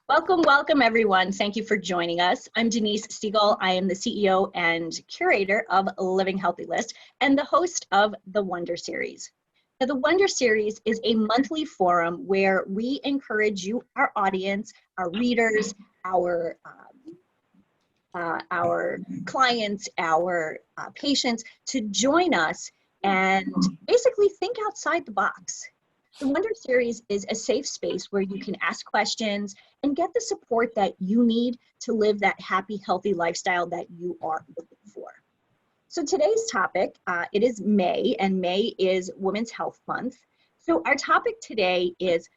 Welcome everyone. Thank you for joining us. I'm Denise Stegall. I am the CEO and curator of Living Healthy List and the host of the Wonder Series. Now, the Wonder Series is a monthly forum where we encourage you, our audience, our readers, our clients, our patients to join us and basically think outside the box. The Wonder Series is a safe space where you can ask questions and get the support that you need to live that happy, healthy lifestyle that you are looking for. So today's topic, it is May, and May is Women's Health Month. So our topic today is,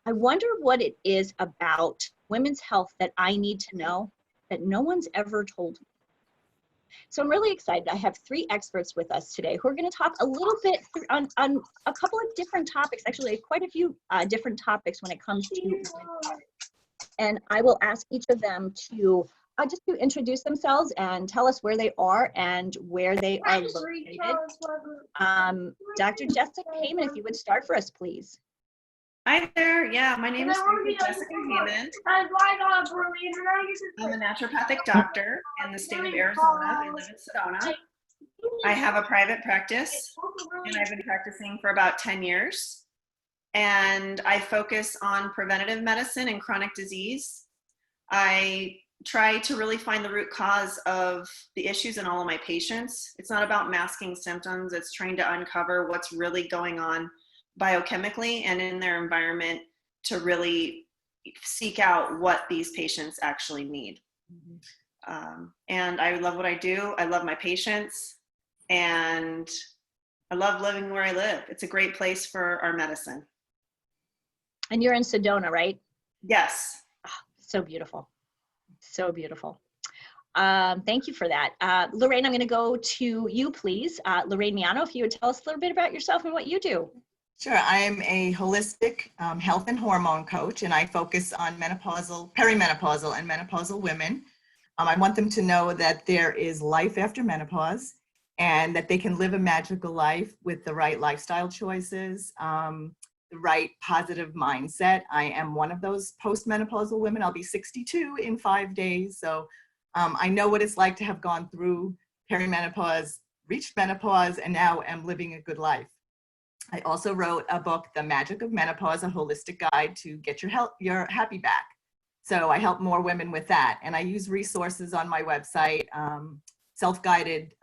I wonder what it is about women's health that I need to know that no one's ever told me. So I'm really excited. I have three experts with us today who are going to talk a little bit on a couple of different topics, actually quite a few different topics when it comes to women's health. And I will ask each of them to just to introduce themselves and tell us where they are and where they are located. Dr. Jessica Heyman, if you would start for us, please. Hi there. Yeah, my name is Jessica Heyman. I'm a naturopathic doctor in the state of Arizona. I live in Sedona. I have a private practice, and I've been practicing for about 10 years. And I focus on preventative medicine and chronic disease. I try to really find the root cause of the issues in all of my patients. It's not about masking symptoms. It's trying to uncover what's really going on biochemically and in their environment to really seek out what these patients actually need. And I love what I do. I love my patients, and I love living where I live. It's a great place for our medicine. And you're in Sedona, right? Yes. Oh, so beautiful. So beautiful. Thank you for that. Lorraine, I'm going to go to you, please. Lorraine Miano, if you would tell us a little bit about yourself and what you do. Sure. I am a holistic health and hormone coach, and I focus on menopausal, perimenopausal, and menopausal women. I want them to know that there is life after menopause and that they can live a magical life with the right lifestyle choices, the right positive mindset. I am one of those postmenopausal women. I'll be 62 in 5 days. So I know what it's like to have gone through perimenopause, reached menopause, and now am living a good life. I also wrote a book, The Magic of Menopause, a holistic guide to get your happy back. So I help more women with that. And I use resources on my website, self-guided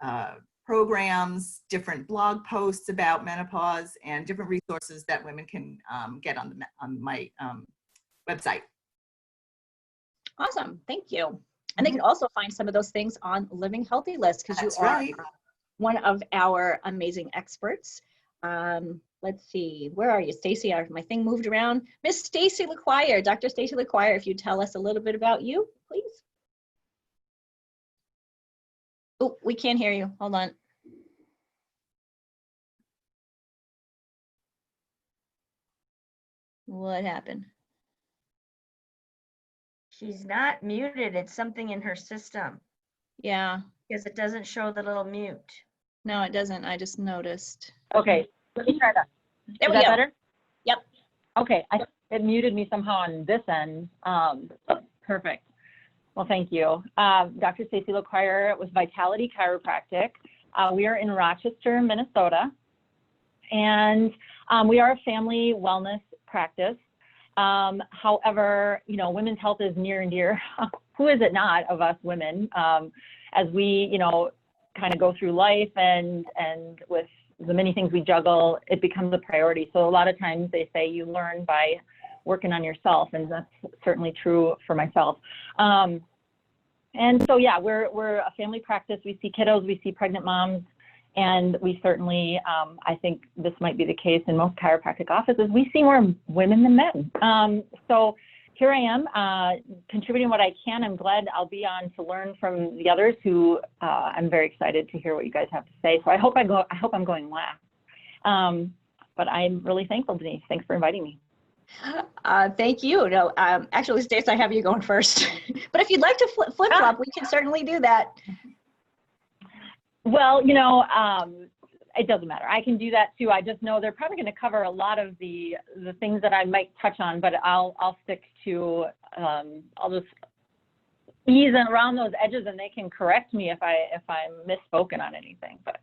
programs, different blog posts about menopause, and different resources that women can get on my website. Awesome, thank you. And they can also find some of those things on Living Healthy List because you are one of our amazing experts. Let's see, where are you, Stacy? My thing moved around. Miss Stacy LaQuire, Dr. Stacy LaQuire, if you tell us a little bit about you, please. Oh, we can't hear you. Hold on. What happened? She's not muted. It's something in her system. Yeah. Because it doesn't show the little mute. No, it doesn't. I just noticed. Okay, let me try that. There we Is go. that better? Yep. Okay, it muted me somehow on this end. Perfect. Well, thank you. Dr. Stacy LaQuire with Vitality Chiropractic. We are in Rochester, Minnesota, and we are a family wellness practice. However, you know, women's health is near and dear. Who is it not of us women? As we, you know, kind of go through life and with the many things we juggle, it becomes a priority. So a lot of times they say you learn by working on yourself, and that's certainly true for myself. And so, yeah, we're a family practice. We see kiddos, we see pregnant moms, and we certainly, I think this might be the case in most chiropractic offices, we see more women than men. So here I am, contributing what I can. I'm glad I'll be on to learn from the others who I'm very excited to hear what you guys have to say. So I hope I'm going last. But I'm really thankful, Denise. Thanks for inviting me. Thank you. No, actually, Stace, I have you going first. But if you'd like to flip-flop, we can certainly do that. Well, you know, it doesn't matter. I can do that too. I just know they're probably going to cover a lot of the things that I might touch on, but I'll stick to, I'll just ease around those edges, and they can correct me if I'm misspoken on anything. But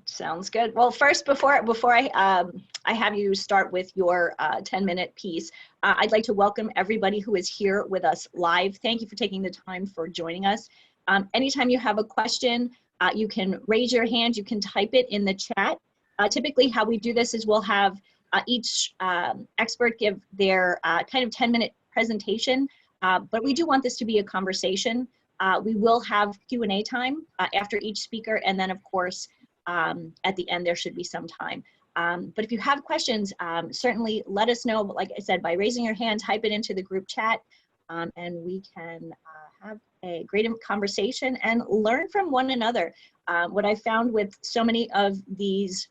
sounds good. Well, first, before I have you start with your 10-minute piece, I'd like to welcome everybody who is here with us live. Thank you for taking the time for joining us. Anytime you have a question, you can raise your hand, you can type it in the chat. Typically how we do this is we'll have each expert give their kind of 10-minute presentation, but we do want this to be a conversation. We will have Q&A time after each speaker, and then of course, at the end there should be some time. But if you have questions, certainly let us know, like I said, by raising your hand, type it into the group chat, and we can have a great conversation and learn from one another. What I found with so many of these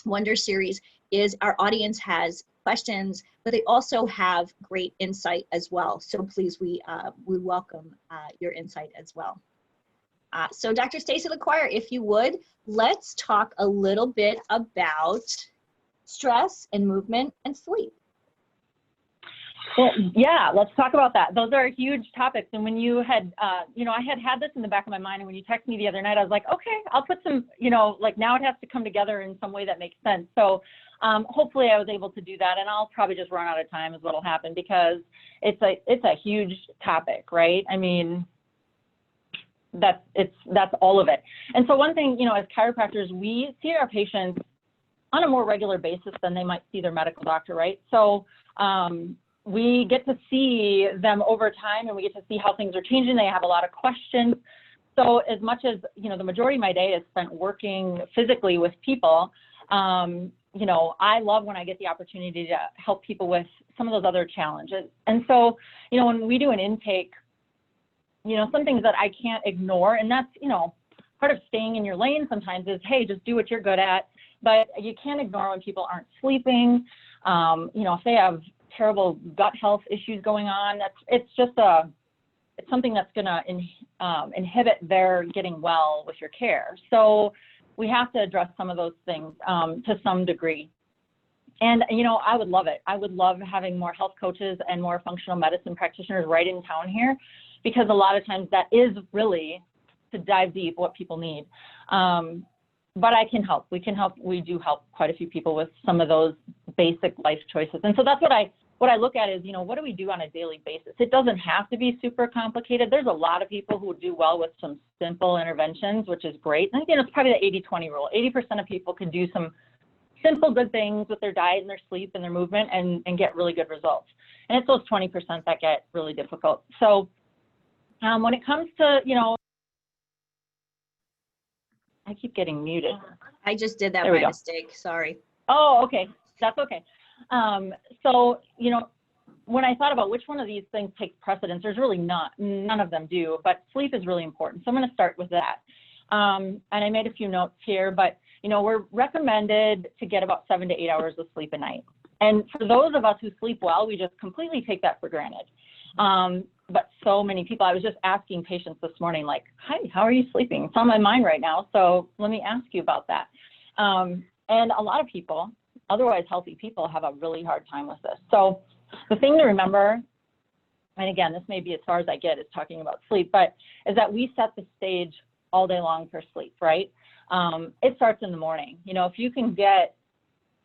Wonder Series is our audience has questions, but they also have great insight as well. So please, we welcome your insight as well. So Dr. Stacy LaQuire, if you would, let's talk a little bit about stress and movement and sleep. well, yeah, let's talk about that. Those are huge topics. And when you had, you know, I had this in the back of my mind, and when you texted me the other night, I was like, okay, I'll put some, you know, like now it has to come together in some way that makes sense. So hopefully I was able to do that, and I'll probably just run out of time is what'll happen, because it's a huge topic, right? I mean, that's all of it. And so one thing, you know, as chiropractors, we see our patients on a more regular basis than they might see their medical doctor, right? So we get to see them over time, and we get to see how things are changing. They have a lot of questions. So as much as, you know, the majority of my day is spent working physically with people, you know, I love when I get the opportunity to help people with some of those other challenges. And so, you know, when we do an intake, you know, some things that I can't ignore, and that's, you know, part of staying in your lane sometimes is, hey, just do what you're good at. But you can't ignore when people aren't sleeping. You know, if they have terrible gut health issues going on, it's something that's going to inhibit their getting well with your care. So we have to address some of those things to some degree. And, you know, I would love it. I would love having more health coaches and more functional medicine practitioners right in town here, because a lot of times that is really, to dive deep, what people need. But I can help. We can help. We do help quite a few people with some of those basic life choices. And so that's what I look at is, you know, what do we do on a daily basis? It doesn't have to be super complicated. There's a lot of people who do well with some simple interventions, which is great. And, you know, it's probably the 80-20 rule. 80% of people can do some simple good things with their diet and their sleep and their movement and get really good results. And it's those 20% that get really difficult. So when it comes to, you know, I keep getting muted. I just did that There we by go. mistake, sorry. Oh, okay, that's okay. So, you know, when I thought about which one of these things takes precedence, there's really none of them do, but sleep is really important. So I'm going to start with that. And I made a few notes here, but, you know, we're recommended to get about 7 to 8 hours of sleep a night. And for those of us who sleep well, we just completely take that for granted. But so many people, I was just asking patients this morning, like, hi, how are you sleeping? It's on my mind right now, so let me ask you about that. And a lot of people, otherwise healthy people, have a really hard time with this. So the thing to remember, and again, this may be as far as I get is talking about sleep, but is that we set the stage all day long for sleep, right? It starts in the morning. You know, if you can get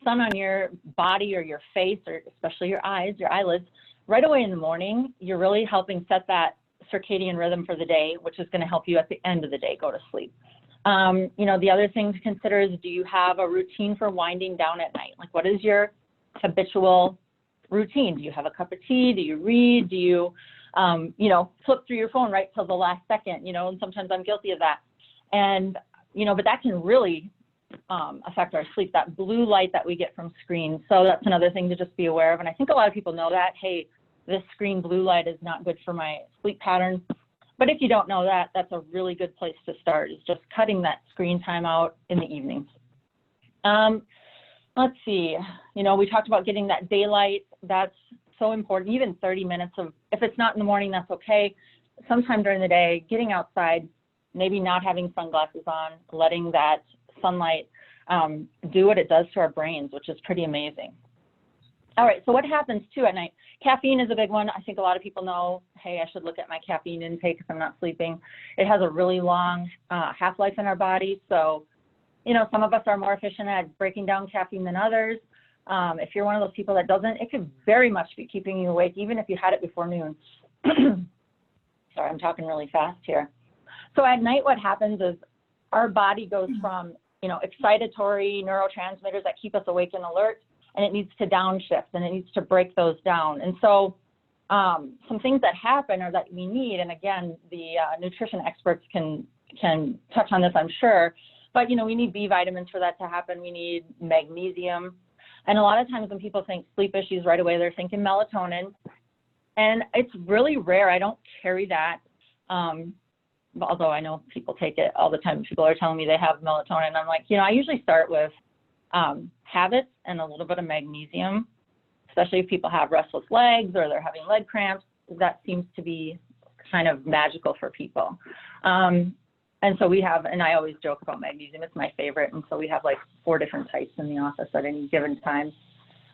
sun on your body or your face, or especially your eyes, your eyelids, right away in the morning, you're really helping set that circadian rhythm for the day, which is going to help you at the end of the day go to sleep. You know, the other thing to consider is, do you have a routine for winding down at night? Like, what is your habitual routine? Do you have a cup of tea? Do you read? Do you, you know, flip through your phone right till the last second? You know, and sometimes I'm guilty of that. And, you know, but that can really affect our sleep, that blue light that we get from screens. So that's another thing to just be aware of. And I think a lot of people know that, hey, this screen blue light is not good for my sleep pattern. But if you don't know that, that's a really good place to start, is just cutting that screen time out in the evenings. Let's see, you know, we talked about getting that daylight. That's so important. Even 30 minutes of, if it's not in the morning, that's okay. Sometime during the day, getting outside, maybe not having sunglasses on, letting that sunlight do what it does to our brains, which is pretty amazing. All right, so what happens too at night? Caffeine is a big one. I think a lot of people know, hey, I should look at my caffeine intake if I'm not sleeping. It has a really long half-life in our body. So, you know, some of us are more efficient at breaking down caffeine than others. If you're one of those people that doesn't, it could very much be keeping you awake, even if you had it before noon. Sorry, I'm talking really fast here. So at night, what happens is our body goes from, you know, excitatory neurotransmitters that keep us awake and alert, and it needs to downshift, and it needs to break those down. And so some things that happen or that we need, and again, the nutrition experts can touch on this, I'm sure, but, you know, we need B vitamins for that to happen. We need magnesium. And a lot of times when people think sleep issues right away, they're thinking melatonin. And it's really rare. I don't carry that. Although I know people take it all the time. People are telling me they have melatonin. I'm like, you know, I usually start with habits and a little bit of magnesium, especially if people have restless legs or they're having leg cramps. That seems to be kind of magical for people. And so we have, and I always joke about magnesium, it's my favorite. And so we have like 4 different types in the office at any given time.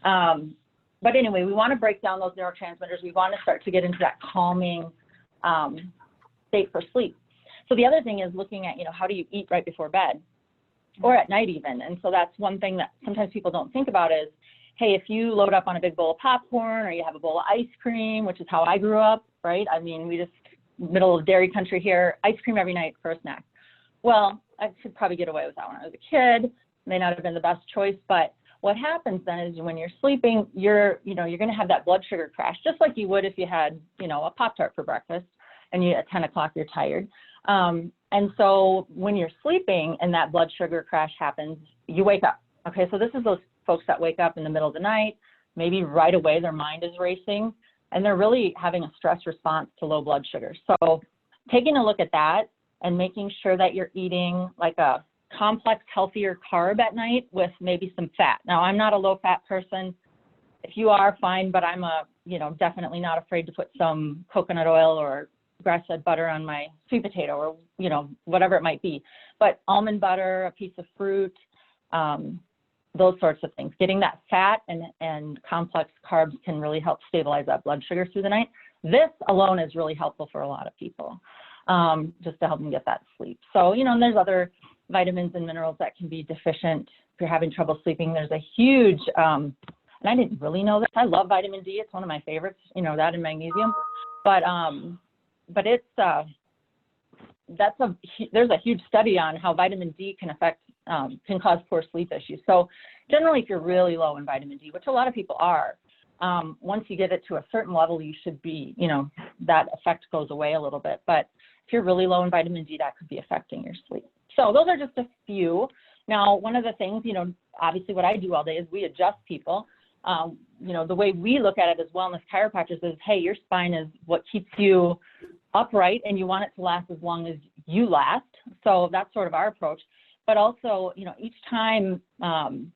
But anyway, we want to break down those neurotransmitters. We want to start to get into that calming state for sleep. So the other thing is looking at, you know, how do you eat right before bed or at night even? And so that's one thing that sometimes people don't think about is, hey, if you load up on a big bowl of popcorn or you have a bowl of ice cream, which is how I grew up, right? I mean, we just, middle of dairy country here, ice cream every night for a snack. Well, I could probably get away with that when I was a kid. May not have been the best choice, but what happens then is when you're sleeping, you're going to have that blood sugar crash, just like you would if you had, you know, a Pop-Tart for breakfast and you at 10 o'clock you're tired. And so when you're sleeping and that blood sugar crash happens, you wake up. Okay, so this is those folks that wake up in the middle of the night, maybe right away their mind is racing, and they're really having a stress response to low blood sugar. So taking a look at that and making sure that you're eating like a complex, healthier carb at night with maybe some fat. Now, I'm not a low-fat person. If you are, fine, but I'm definitely not afraid to put some coconut oil or grass-fed butter on my sweet potato or, you know, whatever it might be. But almond butter, a piece of fruit, those sorts of things. Getting that fat and complex carbs can really help stabilize that blood sugar through the night. This alone is really helpful for a lot of people, just to help them get that sleep. So, you know, and there's other vitamins and minerals that can be deficient if you're having trouble sleeping. There's a huge, and I didn't really know this. I love vitamin D. It's one of my favorites, you know, that and magnesium. But it's, there's a huge study on how vitamin D can cause poor sleep issues. So generally, if you're really low in vitamin D, which a lot of people are, once you get it to a certain level, you should be, you know, that effect goes away a little bit. But if you're really low in vitamin D, that could be affecting your sleep. So those are just a few. Now, one of the things, you know, obviously what I do all day is we adjust people. You know, the way we look at it as wellness chiropractors is, hey, your spine is what keeps you upright and you want it to last as long as you last. So that's sort of our approach. But also, you know, each time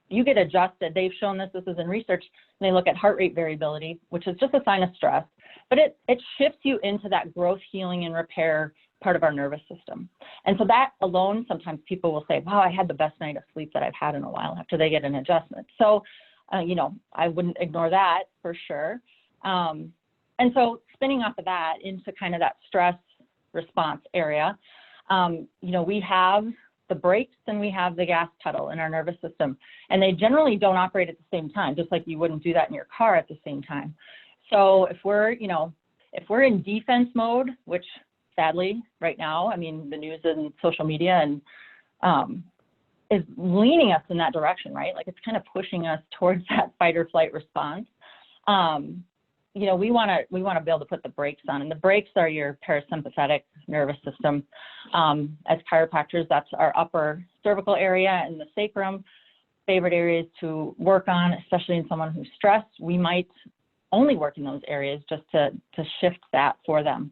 you get adjusted, they've shown this is in research, and they look at heart rate variability, which is just a sign of stress, but it shifts you into that growth, healing, and repair part of our nervous system. And so that alone, sometimes people will say, wow, I had the best night of sleep that I've had in a while after they get an adjustment. So, you know, I wouldn't ignore that for sure. And so spinning off of that into kind of that stress response area, you know, we have the brakes and we have the gas pedal in our nervous system, and they generally don't operate at the same time, just like you wouldn't do that in your car at the same time. So if we're in defense mode, which sadly right now, I mean, the news and social media and is leaning us in that direction, right? Like it's kind of pushing us towards that fight or flight response. You know, we want to be able to put the brakes on, and the brakes are your parasympathetic nervous system. As chiropractors, that's our upper cervical area and the sacrum. Favorite areas to work on, especially in someone who's stressed. We might only work in those areas just to shift that for them.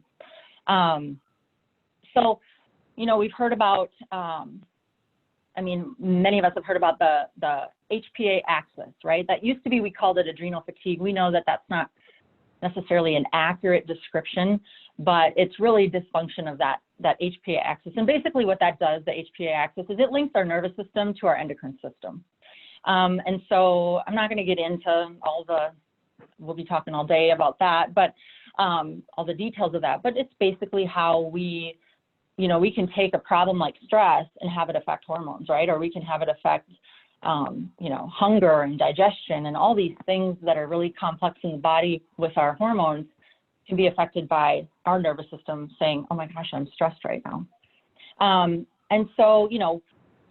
So, you know, we've heard about, I mean, many of us have heard about the HPA axis, right? That used to be, we called it adrenal fatigue. We know that that's not necessarily an accurate description, but it's really dysfunction of that that HPA axis. And basically what that does, the HPA axis, is it links our nervous system to our endocrine system. And so I'm not going to get into we'll be talking all day about that, but all the details of that. But it's basically how we can take a problem like stress and have it affect hormones, right? Or we can have it affect, hunger and digestion, and all these things that are really complex in the body with our hormones can be affected by our nervous system saying, oh my gosh, I'm stressed right now. And so,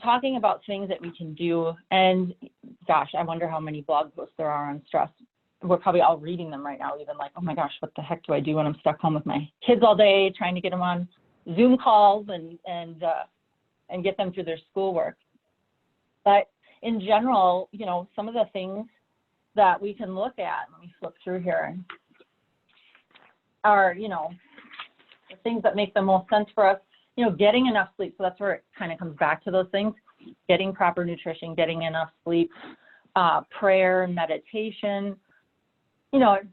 talking about things that we can do, and gosh, I wonder how many blog posts there are on stress. We're probably all reading them right now, even like, oh my gosh, what the heck do I do when I'm stuck home with my kids all day, trying to get them on Zoom calls and get them through their schoolwork. But in general, some of the things that we can look at, let me flip through here, are, the things that make the most sense for us, getting enough sleep. So that's where it kind of comes back to those things, getting proper nutrition, getting enough sleep, prayer, meditation.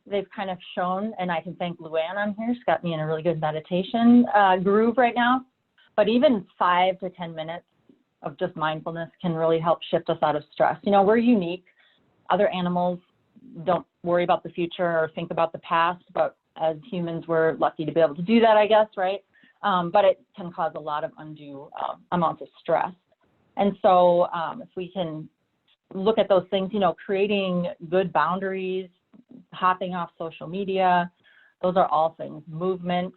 They've kind of shown, and I can thank Luann on here. She's got me in a really good meditation groove right now. But even 5 to 10 minutes of just mindfulness can really help shift us out of stress. We're unique. Other animals don't worry about the future or think about the past, but as humans, we're lucky to be able to do that, I guess, right? But it can cause a lot of undue amounts of stress. And so if we can look at those things, creating good boundaries, hopping off social media, those are all things. Movement,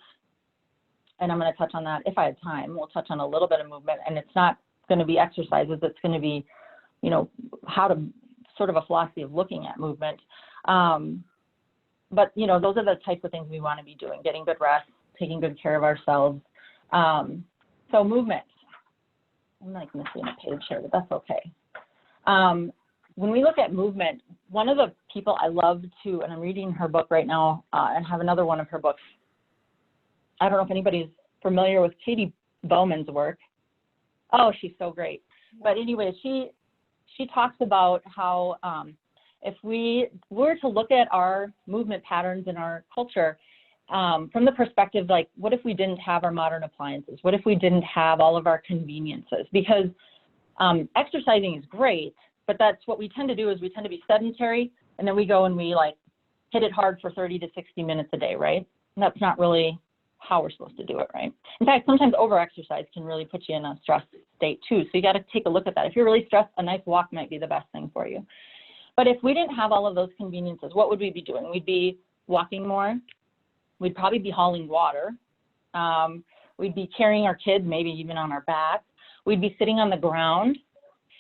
and I'm going to touch on that if I have time. We'll touch on a little bit of movement, and it's not going to be exercises. It's going to be, how to sort of a philosophy of looking at movement. But, those are the types of things we want to be doing, getting good rest, taking good care of ourselves. So movement. I'm like missing a page here, but that's okay. When we look at movement, one of the people I love to, and I'm reading her book right now, and have another one of her books. I don't know if anybody's familiar with Katie Bowman's work. Oh, she's so great. But anyway, she talks about how if we were to look at our movement patterns in our culture from the perspective, like, what if we didn't have our modern appliances? What if we didn't have all of our conveniences? Because exercising is great, but that's what we tend to do, is we tend to be sedentary, and then we go and we like hit it hard for 30 to 60 minutes a day, right? And that's not really how we're supposed to do it, right? In fact, sometimes over-exercise can really put you in a stress state too. So you got to take a look at that. If you're really stressed, a nice walk might be the best thing for you. But if we didn't have all of those conveniences, what would we be doing? We'd be walking more. We'd probably be hauling water. We'd be carrying our kids, maybe even on our back. We'd be sitting on the ground.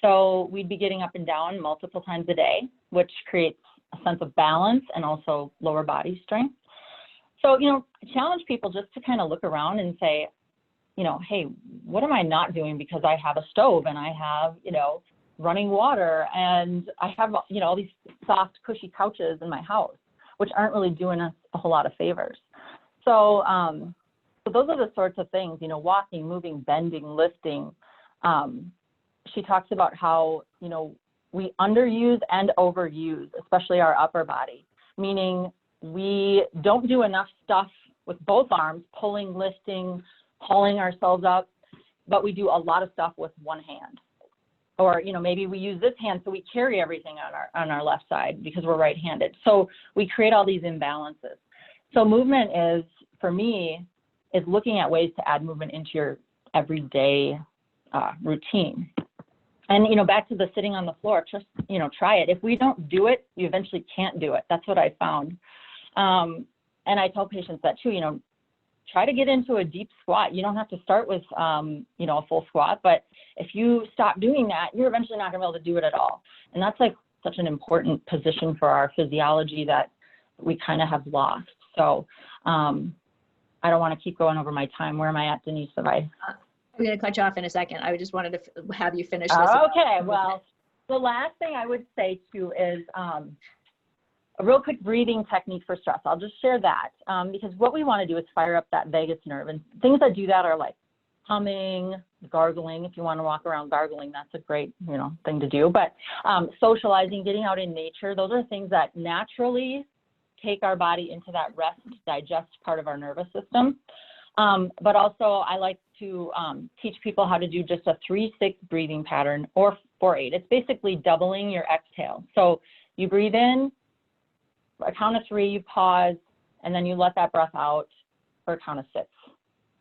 So we'd be getting up and down multiple times a day, which creates a sense of balance and also lower body strength. So, I challenge people just to kind of look around and say, hey, what am I not doing because I have a stove and I have, running water and I have, all these soft, cushy couches in my house, which aren't really doing us a whole lot of favors. So, so those are the sorts of things, walking, moving, bending, lifting. She talks about how, we underuse and overuse, especially our upper body, meaning we don't do enough stuff with both arms, pulling, lifting, hauling ourselves up, but we do a lot of stuff with one hand. Or, maybe we use this hand so we carry everything on our left side because we're right-handed. So we create all these imbalances. So movement is, for me, is looking at ways to add movement into your everyday routine. And, back to the sitting on the floor, just, try it. If we don't do it, you eventually can't do it. That's what I found. And I tell patients that too, try to get into a deep squat. You don't have to start with, a full squat, but if you stop doing that, you're eventually not gonna be able to do it at all. And that's like such an important position for our physiology that we kind of have lost. So I don't want to keep going over my time. Where am I at, Denise? I'm going to cut you off in a second. I just wanted to have you finish this. Okay, well, the last thing I would say too is a real quick breathing technique for stress. I'll just share that because what we want to do is fire up that vagus nerve, and things that do that are like humming, gargling. If you want to walk around gargling, that's a great, thing to do. But socializing, getting out in nature, those are things that naturally take our body into that rest, digest part of our nervous system. But also I like to teach people how to do just a 3-6 breathing pattern or 4-8. It's basically doubling your exhale. So you breathe in, a count of 3, you pause, and then you let that breath out for a count of 6.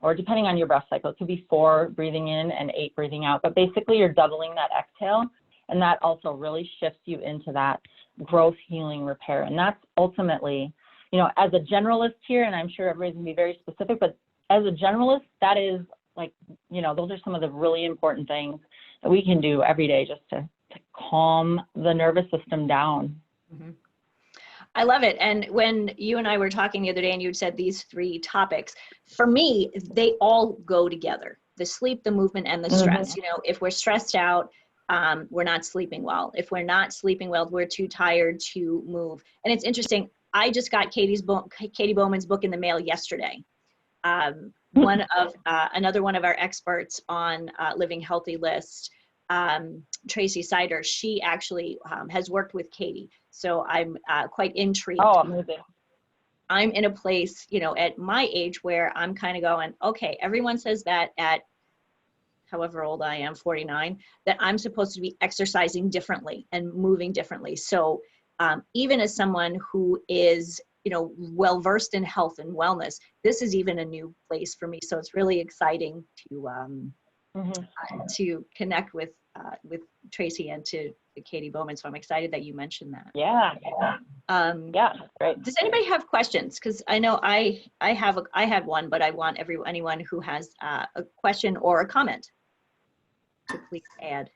Or depending on your breath cycle, it could be 4 breathing in and 8 breathing out. But basically you're doubling that exhale, and that also really shifts you into that growth, healing, repair. And that's ultimately, you know, as a generalist here, and I'm sure everybody's gonna be very specific, but as a generalist, that is like, you know, those are some of the really important things that we can do every day just to calm the nervous system down. Mhm. I love it. And when you and I were talking the other day and you said these 3 topics, for me, they all go together. The sleep, the movement, and the stress. You know, if we're stressed out, we're not sleeping well. If we're not sleeping well, we're too tired to move. And it's interesting. I just got Katie Bowman's book in the mail yesterday. Another one of our experts on Living Healthy List, Tracy Sider, she actually has worked with Katie. So I'm quite intrigued. Oh, amazing. I'm in a place, you know, at my age where I'm kind of going, okay, everyone says that at however old I am, 49, that I'm supposed to be exercising differently and moving differently. So even as someone who is, you know, well-versed in health and wellness, this is even a new place for me. So it's really exciting to connect with Tracy and to Katie Bowman. So I'm excited that you mentioned that. Yeah. Yeah, great. Does anybody have questions? Because I know I had one, but I want anyone who has a question or a comment to please add.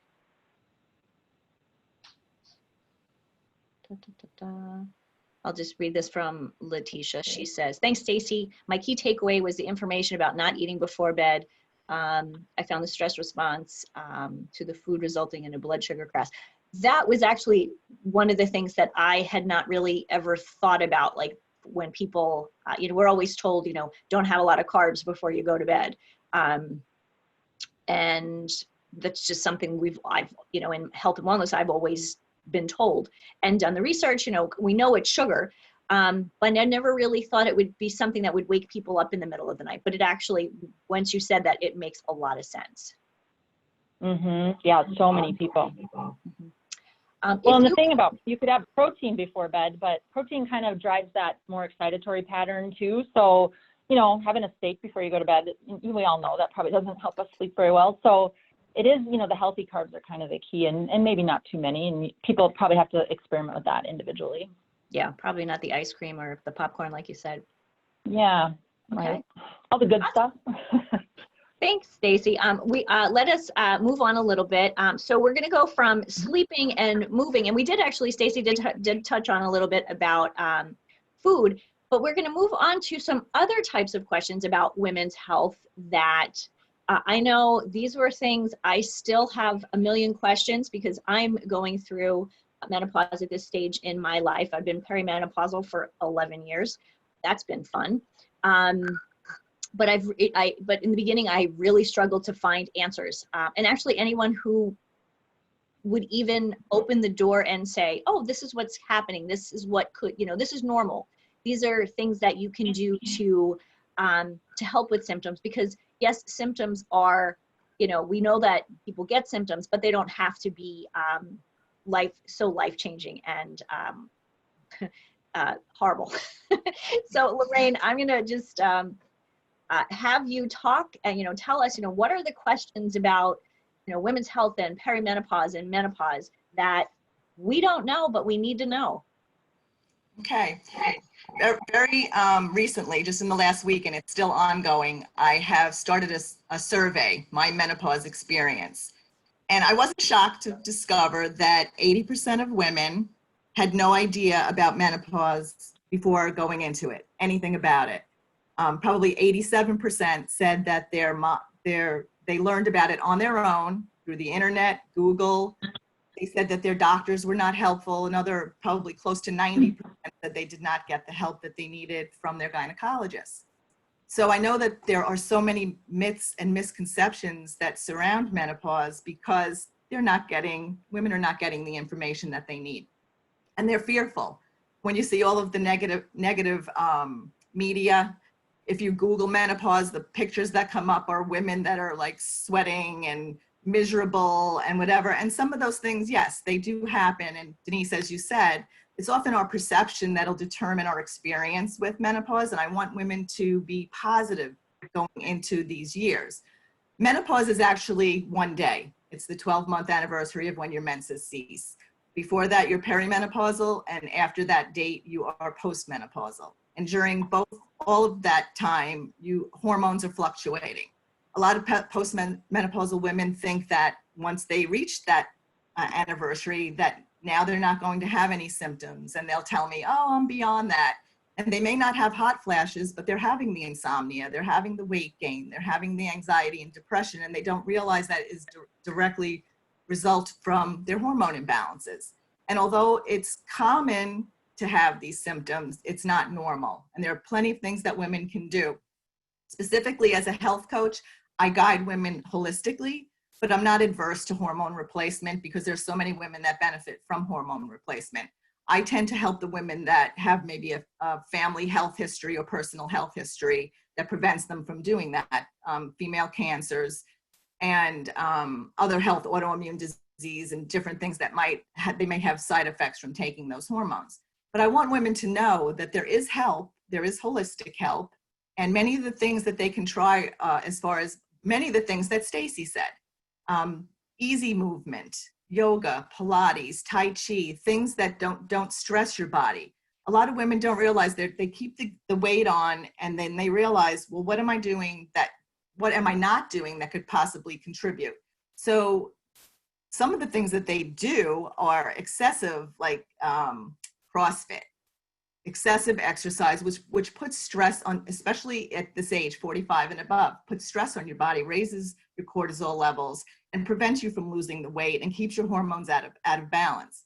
I'll just read this from Letitia. She says, thanks, Stacy. My key takeaway was the information about not eating before bed. I found the stress response to the food resulting in a blood sugar crash. That was actually one of the things that I had not really ever thought about. Like when people, you know, we're always told, you know, don't have a lot of carbs before you go to bed. And that's just something I've, you know, in health and wellness, I've always been told and done the research. You know, we know it's sugar, but I never really thought it would be something that would wake people up in the middle of the night. But it actually, once you said that, it makes a lot of sense. Yeah, so many people. Well, and the thing about, you could have protein before bed, but protein kind of drives that more excitatory pattern too. So, you know, having a steak before you go to bed, we all know that probably doesn't help us sleep very well. So it is, you know, the healthy carbs are kind of the key, and maybe not too many, and people probably have to experiment with that individually. Yeah, probably not the ice cream or the popcorn, like you said. Yeah, okay. Right. All the good stuff. Thanks, Stacy. Let us move on a little bit. So we're going to go from sleeping and moving, and we did actually, Stacy did touch on a little bit about food, but we're going to move on to some other types of questions about women's health that I know these were things I still have a million questions because I'm going through menopause at this stage in my life. I've been perimenopausal for 11 years. That's been fun. But but in the beginning, I really struggled to find answers. And actually anyone who would even open the door and say, oh, this is what's happening. This is what could, you know, this is normal. These are things that you can do to help with symptoms, because yes, symptoms are, you know, we know that people get symptoms, but they don't have to be life-changing and horrible. So Lorraine, I'm gonna just have you talk and, you know, tell us, you know, what are the questions about, you know, women's health and perimenopause and menopause that we don't know, but we need to know. Okay. Very recently, just in the last week, and it's still ongoing, I have started a survey, my menopause experience. And I wasn't shocked to discover that 80% of women had no idea about menopause before going into it, anything about it. Probably 87% said that they learned about it on their own through the internet, Google. They said that their doctors were not helpful. Another, probably close to 90% said they did not get the help that they needed from their gynecologist. So I know that there are so many myths and misconceptions that surround menopause because women are not getting the information that they need. And they're fearful. When you see all of the negative media, if you Google menopause, the pictures that come up are women that are like sweating and miserable and whatever. And some of those things, yes, they do happen. And Denise, as you said, it's often our perception that'll determine our experience with menopause. And I want women to be positive going into these years. Menopause is actually one day. It's the 12-month anniversary of when your menses cease. Before that, you're perimenopausal, and after that date, you are postmenopausal. And during all of that time, hormones are fluctuating. A lot of postmenopausal women think that once they reach that anniversary, that now they're not going to have any symptoms, and they'll tell me, oh, I'm beyond that. And they may not have hot flashes, but they're having the insomnia, they're having the weight gain, they're having the anxiety and depression, and they don't realize that is directly result from their hormone imbalances. And although it's common to have these symptoms, it's not normal. And there are plenty of things that women can do. Specifically, as a health coach, I guide women holistically, but I'm not adverse to hormone replacement because there's so many women that benefit from hormone replacement. I tend to help the women that have maybe a family health history or personal health history that prevents them from doing that, female cancers and other health, autoimmune disease and different things that they may have side effects from taking those hormones. But I want women to know that there is help, there is holistic help, and many of the things that they can try as far as many of the things that Stacy said, easy movement, yoga, Pilates, Tai Chi, things that don't stress your body. A lot of women don't realize that they keep the weight on, and then they realize, well, what am I not doing that could possibly contribute? So some of the things that they do are excessive, like CrossFit, excessive exercise, which puts stress on, especially at this age, 45 and above, puts stress on your body, raises your cortisol levels, and prevents you from losing the weight and keeps your hormones out of balance.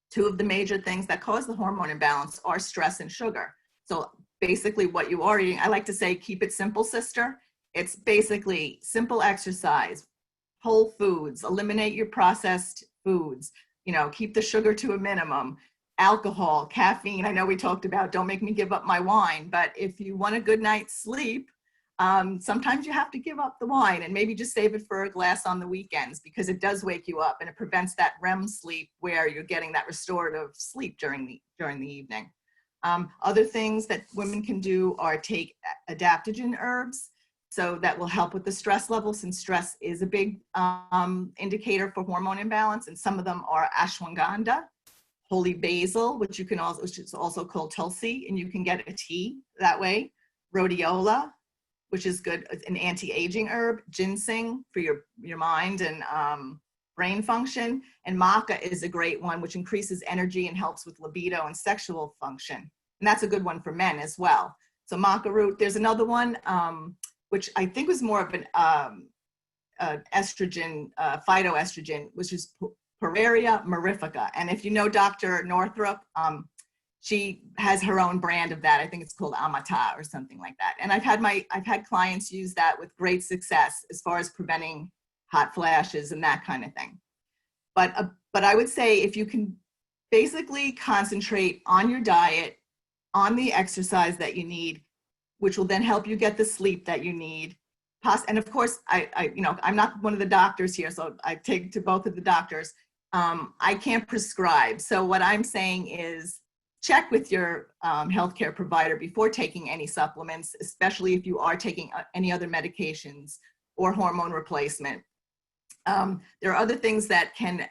Two of the major things that cause the hormone imbalance are stress and sugar. So basically what you are eating, I like to say, keep it simple, sister. It's basically simple exercise, whole foods, eliminate your processed foods, keep the sugar to a minimum, alcohol, caffeine. I know we talked about don't make me give up my wine, but if you want a good night's sleep, sometimes you have to give up the wine and maybe just save it for a glass on the weekends because it does wake you up and it prevents that REM sleep where you're getting that restorative sleep during the evening. Other things that women can do are take adaptogen herbs. So that will help with the stress level, since stress is a big indicator for hormone imbalance. And some of them are ashwagandha, holy basil, which is also called tulsi, and you can get a tea that way. Rhodiola, which is good, an anti-aging herb. Ginseng for your mind and brain function. And maca is a great one, which increases energy and helps with libido and sexual function. And that's a good one for men as well. So maca root. There's another one, which I think was more of an estrogen, phytoestrogen, which is Pueraria mirifica. And if you know Dr. Northrup, she has her own brand of that. I think it's called Amata or something like that. And I've had clients use that with great success as far as preventing hot flashes and that kind of thing. But I would say if you can basically concentrate on your diet, on the exercise that you need, which will then help you get the sleep that you need. And of course, I'm not one of the doctors here, so I take to both of the doctors. I can't prescribe. So what I'm saying is check with your healthcare provider before taking any supplements, especially if you are taking any other medications or hormone replacement. There are other things that can,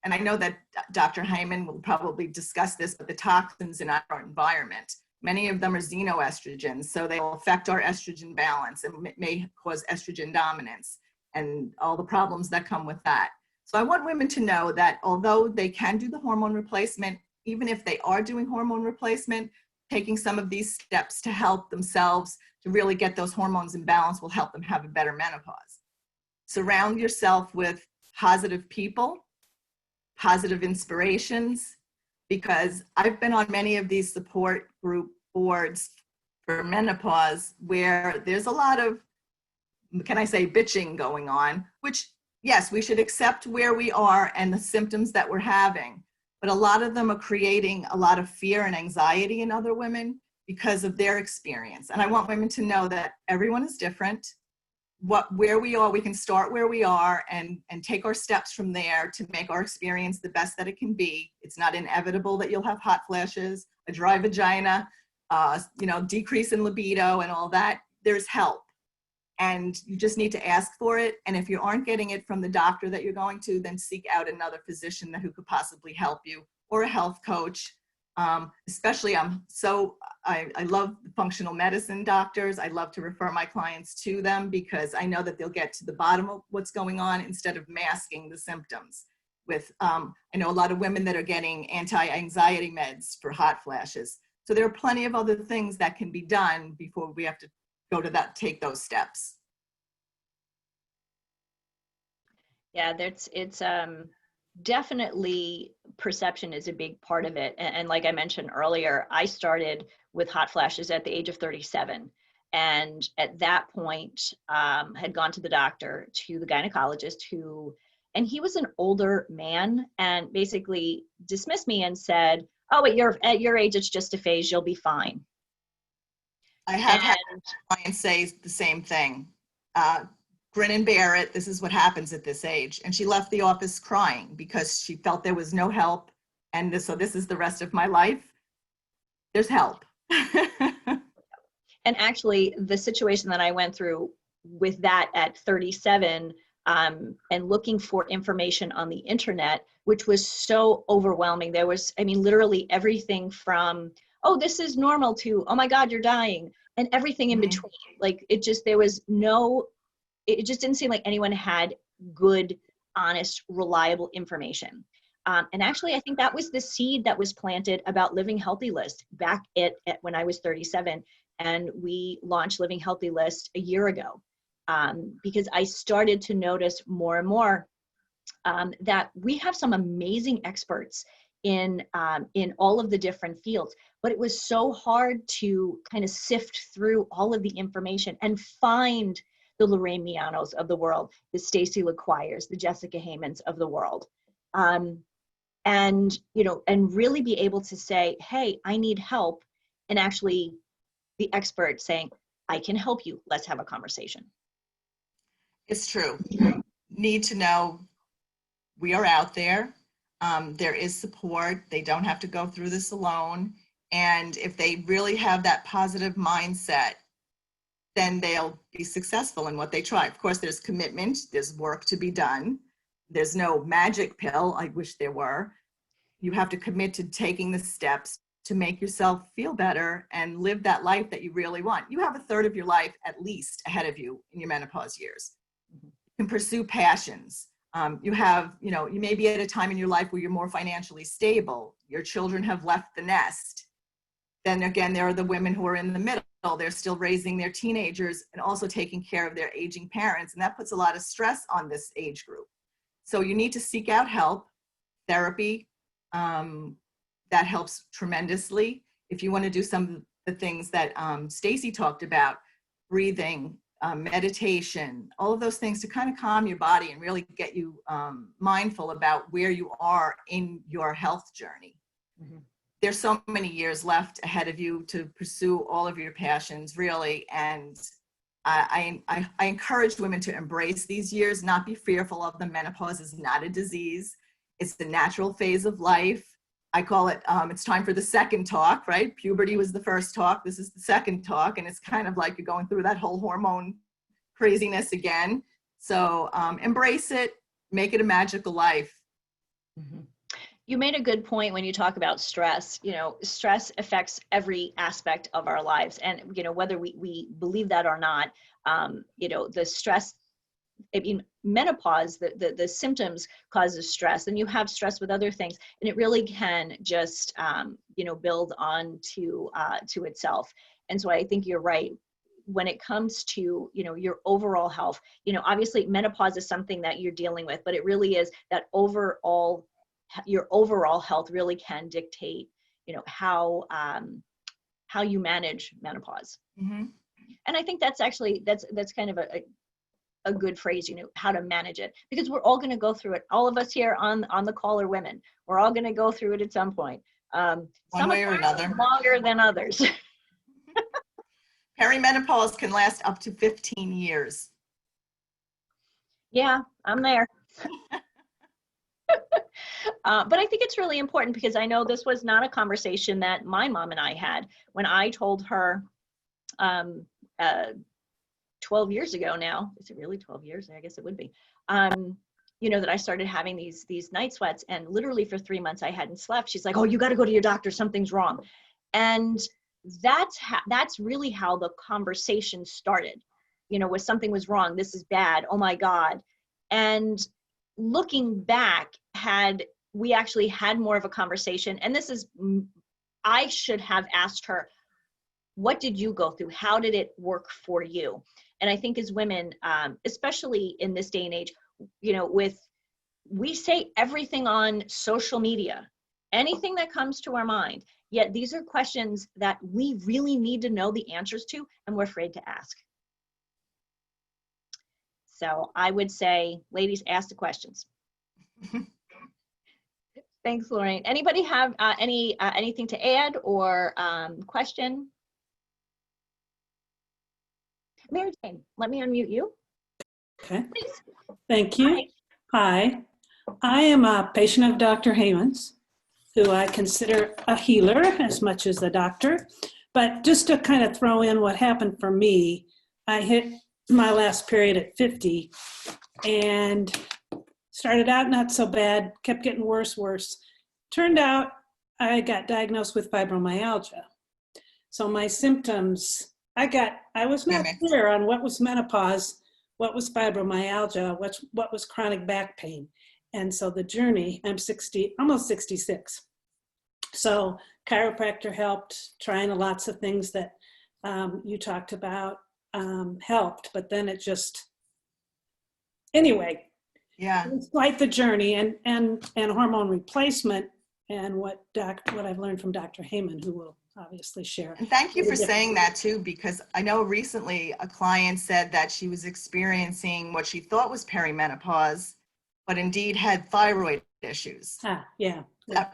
and I know that Dr. Hyman will probably discuss this, but the toxins in our environment, many of them are xenoestrogens, so they will affect our estrogen balance and may cause estrogen dominance and all the problems that come with that. So I want women to know that although they can do the hormone replacement, even if they are doing hormone replacement, taking some of these steps to help themselves to really get those hormones in balance will help them have a better menopause. Surround yourself with positive people, positive inspirations, because I've been on many of these support group boards for menopause where there's a lot of, can I say, bitching going on, which, yes, we should accept where we are and the symptoms that we're having, but a lot of them are creating a lot of fear and anxiety in other women because of their experience. And I want women to know that everyone is different. Where we are, we can start where we are and take our steps from there to make our experience the best that it can be. It's not inevitable that you'll have hot flashes, a dry vagina, decrease in libido and all that. There's help. And you just need to ask for it. And if you aren't getting it from the doctor that you're going to, then seek out another physician who could possibly help you, or a health coach. Especially, I love functional medicine doctors. I love to refer my clients to them because I know that they'll get to the bottom of what's going on instead of masking the symptoms. I know a lot of women that are getting anti-anxiety meds for hot flashes. So there are plenty of other things that can be done before we have to take those steps. Yeah, it's definitely perception is a big part of it. And like I mentioned earlier, I started with hot flashes at the age of 37. And at that point, had gone to the doctor, to the gynecologist and he was an older man and basically dismissed me and said, oh, at your age, it's just a phase, you'll be fine. I have had clients say the same thing. Grin and bear it. This is what happens at this age. And she left the office crying because she felt there was no help. And so this is the rest of my life. There's help. And actually, the situation that I went through with that at 37, and looking for information on the internet, which was so overwhelming. There was, literally everything from, oh, this is normal to, oh my God, you're dying, and everything in between. Like it just didn't seem like anyone had good, honest, reliable information. And actually, I think that was the seed that was planted about Living Healthy List back when I was 37. And we launched Living Healthy List a year ago because I started to notice more and more that we have some amazing experts in all of the different fields, but it was so hard to kind of sift through all of the information and find the Lorraine Mianos of the world, the Stacey LaQuires, the Jessica Haymans of the world. And really be able to say, hey, I need help. And actually the expert saying, I can help you. Let's have a conversation. It's true. You need to know we are out there. There is support. They don't have to go through this alone. And if they really have that positive mindset, then they'll be successful in what they try. Of course, there's commitment, there's work to be done. There's no magic pill. I wish there were. You have to commit to taking the steps to make yourself feel better and live that life that you really want. You have a third of your life at least ahead of you in your menopause years. You can pursue passions. You may be at a time in your life where you're more financially stable. Your children have left the nest. Then again, there are the women who are in the middle. They're still raising their teenagers and also taking care of their aging parents. And that puts a lot of stress on this age group. So you need to seek out help, therapy. That helps tremendously. If you want to do some of the things that Stacey talked about, breathing, meditation, all of those things to kind of calm your body and really get you mindful about where you are in your health journey. Mm-hmm. There's so many years left ahead of you to pursue all of your passions, really. And I encourage women to embrace these years, not be fearful of them. Menopause is not a disease. It's the natural phase of life. I call it, it's time for the second talk, right? Puberty was the first talk. This is the second talk. And it's kind of like you're going through that whole hormone craziness again. So embrace it, make it a magical life. Mm-hmm. You made a good point when you talk about stress. Stress affects every aspect of our lives. And, whether we believe that or not, the stress, menopause, the symptoms causes stress, and you have stress with other things, and it really can just, build on to itself. And so I think you're right. When it comes to, your overall health, obviously menopause is something that you're dealing with, but it really is that your overall health really can dictate, how you manage menopause. Mm-hmm. And I think that's actually, that's kind of a good phrase, how to manage it, because we're all going to go through it. All of us here on the call are women. We're all going to go through it at some point. One way or another. Longer than others. Perimenopause can last up to 15 years. Yeah, I'm there. But I think it's really important because I know this was not a conversation that my mom and I had when I told her 12 years ago now. Is it really 12 years? I guess it would be. You know, that I started having these night sweats, and literally for 3 months I hadn't slept. She's like, "Oh, you got to go to your doctor. Something's wrong." And that's really how the conversation started. You know, was something was wrong. This is bad. Oh my God. And looking back, had we actually had more of a conversation, and this is, I should have asked her, what did you go through? How did it work for you? And I think as women, especially in this day and age, you know, we say everything on social media, anything that comes to our mind, yet these are questions that we really need to know the answers to, and we're afraid to ask. So I would say, ladies, ask the questions. Thanks, Lorraine. Anybody have anything to add or question? Mary Jane, let me unmute you, Okay, please. thank you. Hi, I am a patient of Dr. Heyman's, who I consider a healer as much as a doctor. But just to kind of throw in what happened for me, I hit my last period at 50 and started out not so bad, kept getting worse. Turned out I got diagnosed with fibromyalgia. So my symptoms, I was not clear on what was menopause, what was fibromyalgia, what was chronic back pain. And so the journey, I'm 60, almost 66. So chiropractor helped, trying lots of things that you talked about helped, but then it just, anyway, Yeah. it's quite the journey, and hormone replacement, and what I've learned from Dr. Heyman, who will obviously share. And thank you for saying that too, because I know recently a client said that she was experiencing what she thought was perimenopause, but indeed had thyroid issues. Yeah.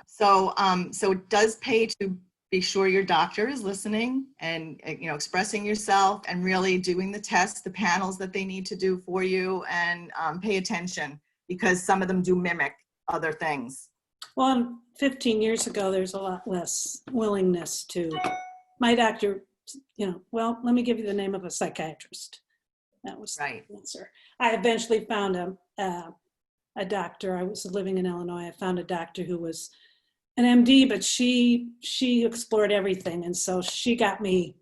So it does pay to be sure your doctor is listening and, you know, expressing yourself and really doing the tests, the panels that they need to do for you, and pay attention, because some of them do mimic other things. Well, 15 years ago, there's a lot less willingness to, my doctor, you know, well, let me give you the name of a psychiatrist. That was Right. the answer. I eventually found a doctor. I was living in Illinois. I found a doctor who was an MD, but she explored everything. And so she got me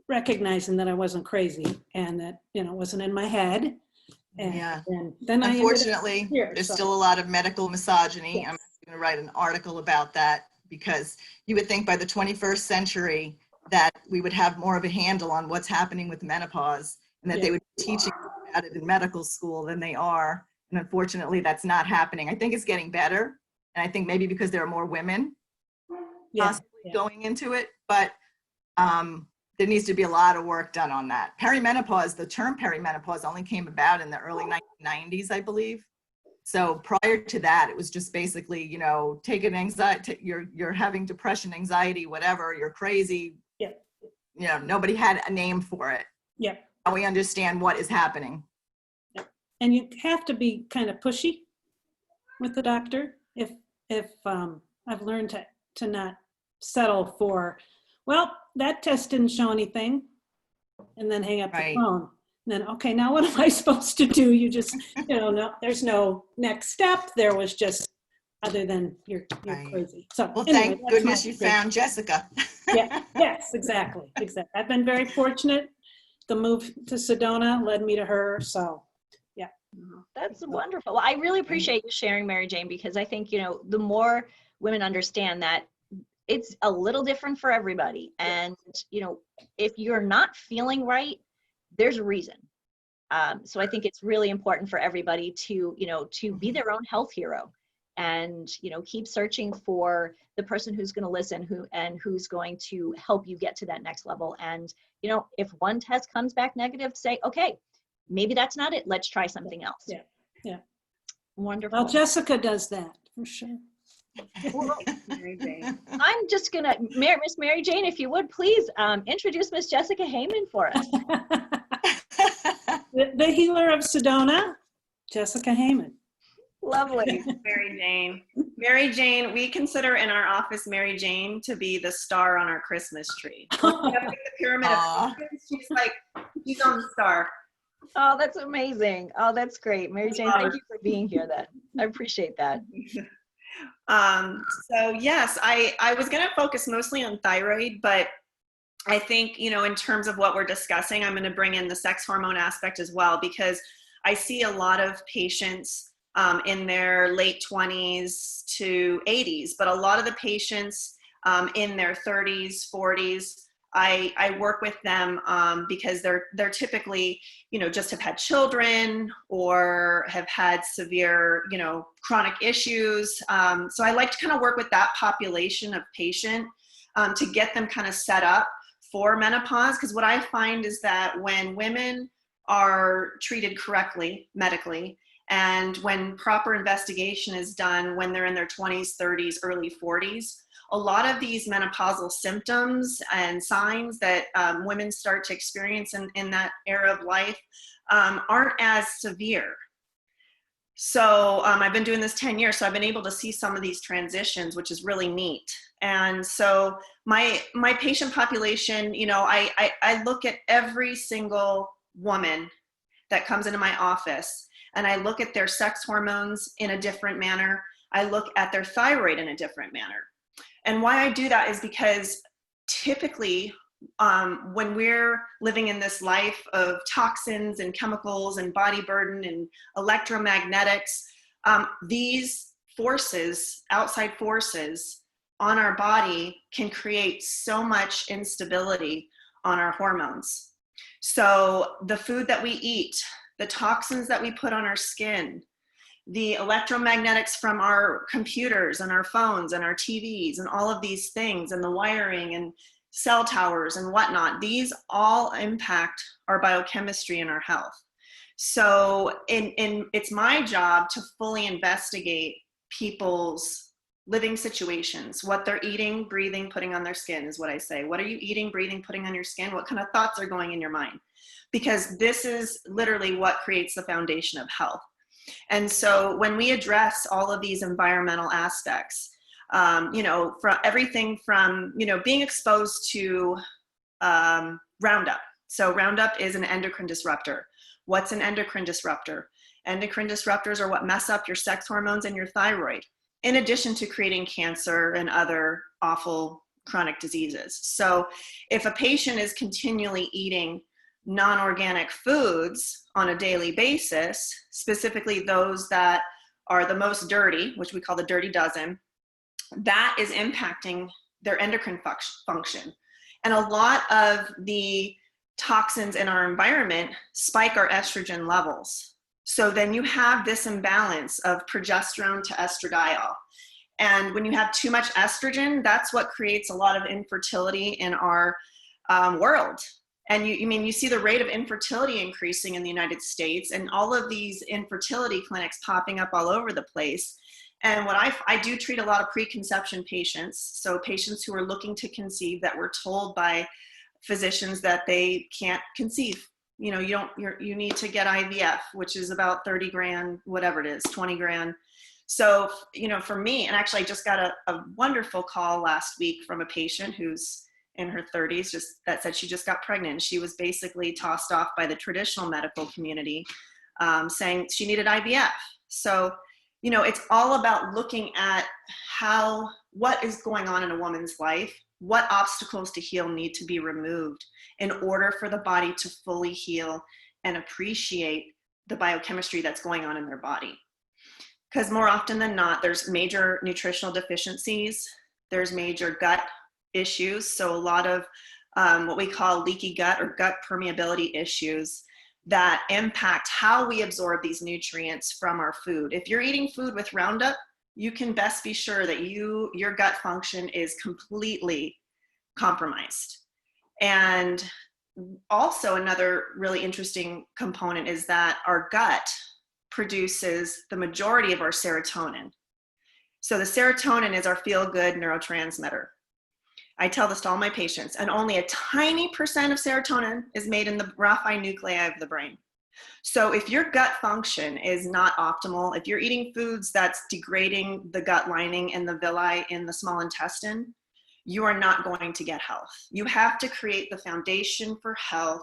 recognizing that I wasn't crazy and that, you know, it wasn't in my head. And, Yeah. and then Unfortunately, there's so. still a lot of medical misogyny. Yes. I'm going to write an article about that, because you would think by the 21st century that we would have more of a handle on what's happening with menopause, and that Yeah. they would be teaching about it in medical school than they are. And unfortunately, that's not happening. I think it's getting better. And I think maybe because there are more women possibly going into it, but there needs to be a lot of work done on that. Perimenopause, the term perimenopause only came about in the early 1990s, I believe. So prior to that, it was just basically, you know, take an anxiety, you're having depression, anxiety, whatever, you're crazy. Yeah. You know, nobody had a name for it. Yeah. Now we understand what is happening. And you have to be kind of pushy with the doctor. If I've learned to not settle for, well, that test didn't show anything, and then hang up Right. the phone. And then, okay, now what am I supposed to do? You just, you know, no, there's no next step. There was just, other than you're Right. crazy. So Well, anyway, thank that's goodness my you take. found Jessica. Yeah, yes, exactly. I've been very fortunate. The move to Sedona led me to her, so yeah. That's wonderful. Well, I really appreciate you sharing, Mary Jane, because I think, you know, the more women understand that it's a little different for everybody. And, you know, if you're not feeling right, there's a reason. So I think it's really important for everybody to, you know, to be their own health hero, and, you know, keep searching for the person who's going to listen, who's going to help you get to that next level. And, you know, if one test comes back negative, say, okay, maybe that's not it. Let's try something else. Yeah. Wonderful. Well, Jessica does that for sure. Well, Mary Jane. I'm just gonna, Miss Mary Jane, if you would please introduce Miss Jessica Heyman for us. The healer of Sedona, Jessica Heyman. Lovely. Mary Jane. Mary Jane, we consider in our office Mary Jane to be the star on our Christmas tree. When we have, like, the pyramid Aw. of pumpkins, she's on the star. Oh, that's amazing. Oh, that's great. Mary Jane, thank you for being here then. I appreciate that. So yes, I was going to focus mostly on thyroid, but I think, in terms of what we're discussing, I'm going to bring in the sex hormone aspect as well, because I see a lot of patients in their late 20s to 80s, but a lot of the patients in their 30s, 40s, I work with them because they're typically, just have had children or have had severe, chronic issues. So I like to kind of work with that population of patient to get them kind of set up for menopause. Because what I find is that when women are treated correctly medically, and when proper investigation is done when they're in their 20s, 30s, early 40s, a lot of these menopausal symptoms and signs that women start to experience in that era of life aren't as severe. So I've been doing this 10 years, so I've been able to see some of these transitions, which is really neat. And so my patient population, I look at every single woman that comes into my office, and I look at their sex hormones in a different manner. I look at their thyroid in a different manner. And why I do that is because typically when we're living in this life of toxins and chemicals and body burden and electromagnetics, these forces, outside forces on our body can create so much instability on our hormones. So the food that we eat, the toxins that we put on our skin, the electromagnetics from our computers and our phones and our TVs and all of these things, and the wiring and cell towers and whatnot, these all impact our biochemistry and our health. So it's my job to fully investigate people's living situations, what they're eating, breathing, putting on their skin is what I say. What are you eating, breathing, putting on your skin? What kind of thoughts are going in your mind? Because this is literally what creates the foundation of health. And so when we address all of these environmental aspects, from everything from, being exposed to Roundup. So Roundup is an endocrine disruptor. What's an endocrine disruptor? Endocrine disruptors are what mess up your sex hormones and your thyroid, in addition to creating cancer and other awful chronic diseases. So if a patient is continually eating non-organic foods on a daily basis, specifically those that are the most dirty, which we call the dirty dozen, that is impacting their endocrine function. And a lot of the toxins in our environment spike our estrogen levels. So then you have this imbalance of progesterone to estradiol. And when you have too much estrogen, that's what creates a lot of infertility in our world. And you see the rate of infertility increasing in the United States, and all of these infertility clinics popping up all over the place. And what I do treat a lot of preconception patients. So patients who are looking to conceive that were told by physicians that they can't conceive. You need to get IVF, which is about 30 grand, whatever it is, 20 grand. So, for me, and actually I just got a wonderful call last week from a patient who's in her 30s that said she just got pregnant. She was basically tossed off by the traditional medical community, saying she needed IVF. So, it's all about looking at what is going on in a woman's life, what obstacles to heal need to be removed in order for the body to fully heal and appreciate the biochemistry that's going on in their body. Because more often than not, there's major nutritional deficiencies, there's major gut issues. So a lot of what we call leaky gut or gut permeability issues that impact how we absorb these nutrients from our food. If you're eating food with Roundup, you can best be sure that your gut function is completely compromised. And also another really interesting component is that our gut produces the majority of our serotonin. So the serotonin is our feel-good neurotransmitter. I tell this to all my patients, and only a tiny percent of serotonin is made in the raphe nuclei of the brain. So if your gut function is not optimal, if you're eating foods that's degrading the gut lining and the villi in the small intestine, you are not going to get health. You have to create the foundation for health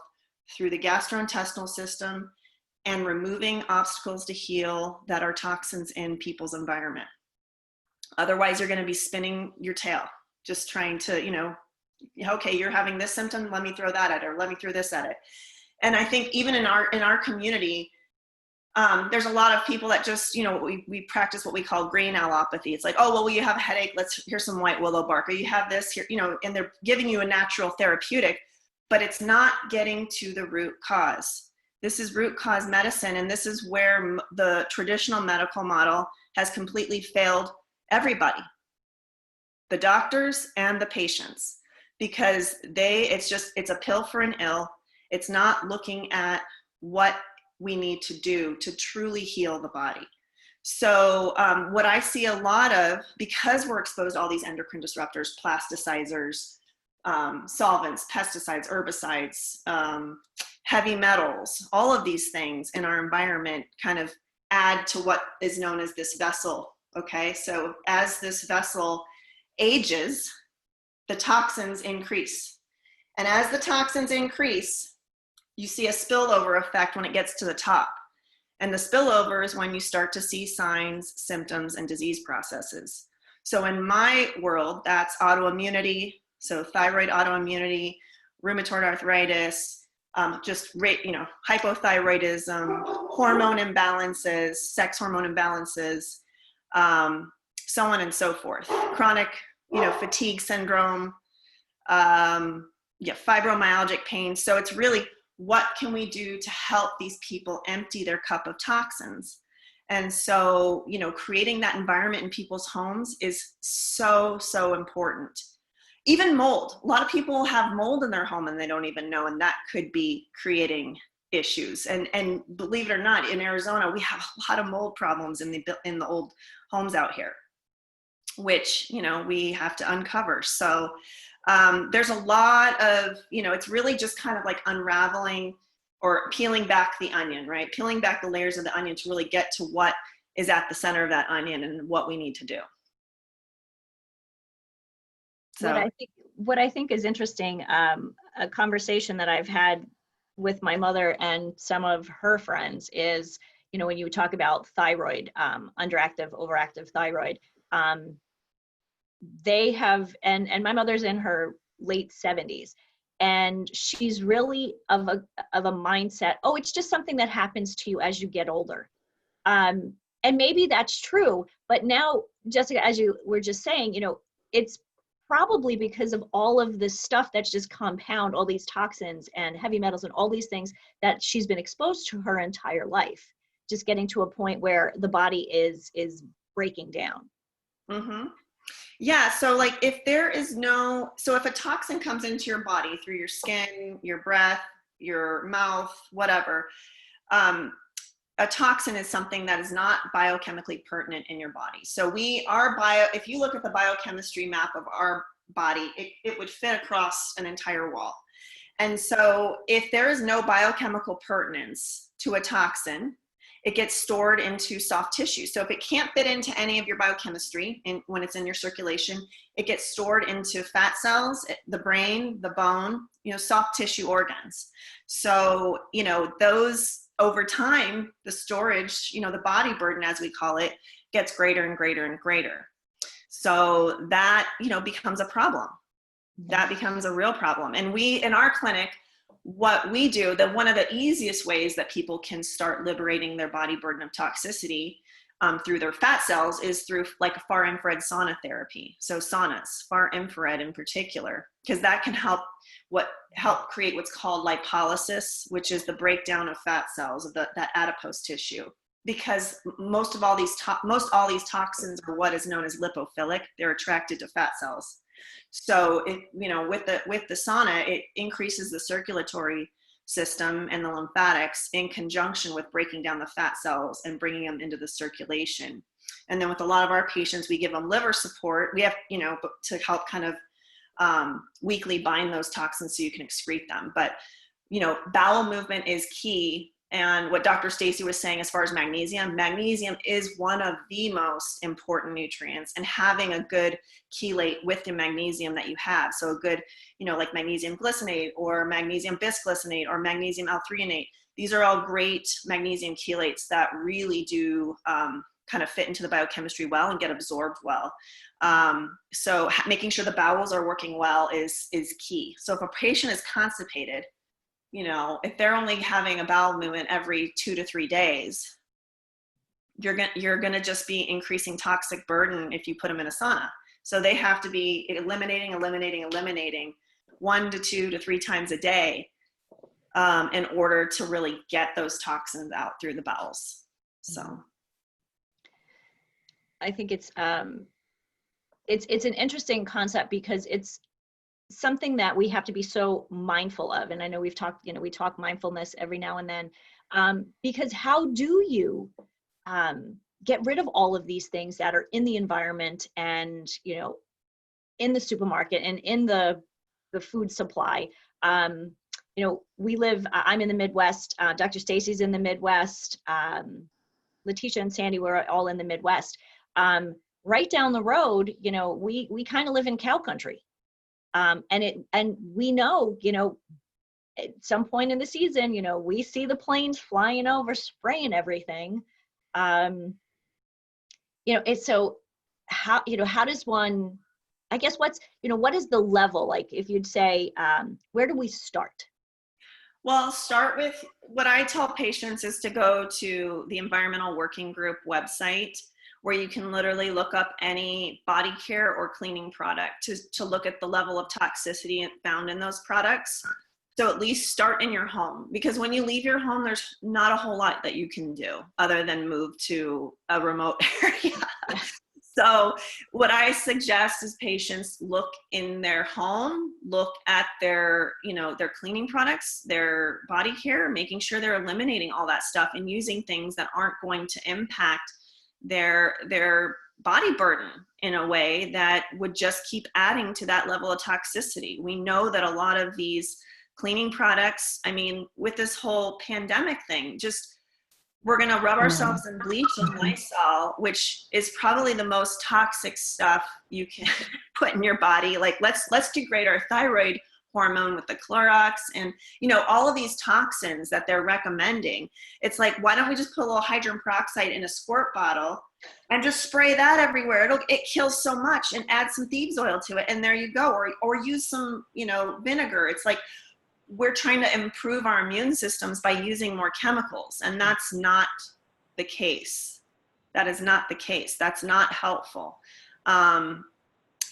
through the gastrointestinal system and removing obstacles to heal that are toxins in people's environment. Otherwise, you're going to be spinning your tail, just trying to, okay, you're having this symptom, let me throw that at it, or let me throw this at it. And I think even in our community, there's a lot of people that just, we practice what we call green allopathy. It's like, oh, well, you have a headache, here's some white willow bark, or you have this here, and they're giving you a natural therapeutic, but it's not getting to the root cause. This is root cause medicine, and this is where the traditional medical model has completely failed everybody, the doctors and the patients, because it's a pill for an ill. It's not looking at what we need to do to truly heal the body. So what I see a lot of, because we're exposed to all these endocrine disruptors, plasticizers, solvents, pesticides, herbicides, heavy metals, all of these things in our environment kind of add to what is known as this vessel. Okay, so as this vessel ages, the toxins increase. And as the toxins increase, you see a spillover effect when it gets to the top. And the spillover is when you start to see signs, symptoms, and disease processes. So in my world, that's autoimmunity, so thyroid autoimmunity, rheumatoid arthritis, hypothyroidism, hormone imbalances, sex hormone imbalances, so on and so forth. Chronic, fatigue syndrome, fibromyalgic pain. So it's really, what can we do to help these people empty their cup of toxins? And so, creating that environment in people's homes is so, so important. Even mold. A lot of people have mold in their home and they don't even know, and that could be creating issues. And believe it or not, in Arizona, we have a lot of mold problems in the old homes out here, which, we have to uncover. So there's a lot of, it's really just kind of like unraveling or peeling back the onion, right? Peeling back the layers of the onion to really get to what is at the center of that onion and what we need to do. So What I think is interesting, a conversation that I've had with my mother and some of her friends is, when you talk about thyroid, underactive, overactive thyroid, they have, and my mother's in her late 70s, and she's really of a mindset, oh, it's just something that happens to you as you get older. And maybe that's true, but now, Jessica, as you were just saying, it's probably because of all of this stuff that's just compound, all these toxins and heavy metals and all these things that she's been exposed to her entire life, just getting to a point where the body is breaking down. Mm-hmm. Yeah, so like if a toxin comes into your body through your skin, your breath, your mouth, whatever, a toxin is something that is not biochemically pertinent in your body. So if you look at the biochemistry map of our body, it would fit across an entire wall. And so if there is no biochemical pertinence to a toxin, it gets stored into soft tissue. So if it can't fit into any of your biochemistry when it's in your circulation, it gets stored into fat cells, the brain, the bone, soft tissue organs. So, those over time, the storage, the body burden, as we call it, gets greater and greater and greater. So that, becomes a problem. That becomes a real problem. And we, in our clinic, what we do, one of the easiest ways that people can start liberating their body burden of toxicity through their fat cells is through like a far infrared sauna therapy. So saunas, far infrared in particular, because that can help create what's called lipolysis, which is the breakdown of fat cells of that adipose tissue. Because most all these toxins are what is known as lipophilic. They're attracted to fat cells. So with the sauna, it increases the circulatory system and the lymphatics in conjunction with breaking down the fat cells and bringing them into the circulation. And then with a lot of our patients, we give them liver support. We have, to help kind of weekly bind those toxins so you can excrete them. But, bowel movement is key. And what Dr. Stacy was saying as far as magnesium is one of the most important nutrients, and having a good chelate with the magnesium that you have. So a good, like magnesium glycinate or magnesium bisglycinate or magnesium L-threonate. These are all great magnesium chelates that really do kind of fit into the biochemistry well and get absorbed well. So making sure the bowels are working well is key. So if a patient is constipated, if they're only having a bowel movement every 2 to 3 days, you're going to just be increasing toxic burden if you put them in a sauna. So they have to be eliminating 1 to 2 to 3 times a day in order to really get those toxins out through the bowels. So I think it's an interesting concept because it's something that we have to be so mindful of. And I know we talk mindfulness every now and then, because how do you get rid of all of these things that are in the environment and, in the supermarket and in the food supply? I'm in the Midwest, Dr. Stacy's in the Midwest, Letitia and Sandy were all in the Midwest. Right down the road, we kind of live in cow country. And we know, at some point in the season, we see the planes flying over, spraying everything. So how does one, I guess what is the level? Like if you'd say, where do we start? Well, start with what I tell patients is to go to the Environmental Working Group website, where you can literally look up any body care or cleaning product to look at the level of toxicity found in those products. So at least start in your home, because when you leave your home, there's not a whole lot that you can do other than move to a remote area. So what I suggest is patients look in their home, look at their cleaning products, their body care, making sure they're eliminating all that stuff and using things that aren't going to impact their body burden in a way that would just keep adding to that level of toxicity. We know that a lot of these cleaning products, with this whole pandemic thing, we're going to rub ourselves in bleach and Lysol, which is probably the most toxic stuff you can put in your body. Like let's degrade our thyroid hormone with the Clorox and, all of these toxins that they're recommending. It's like, why don't we just put a little hydrogen peroxide in a squirt bottle and just spray that everywhere? It kills so much, and add some thieves oil to it. And there you go. Or use some, vinegar. It's like, we're trying to improve our immune systems by using more chemicals. And that's not the case. That is not the case. That's not helpful.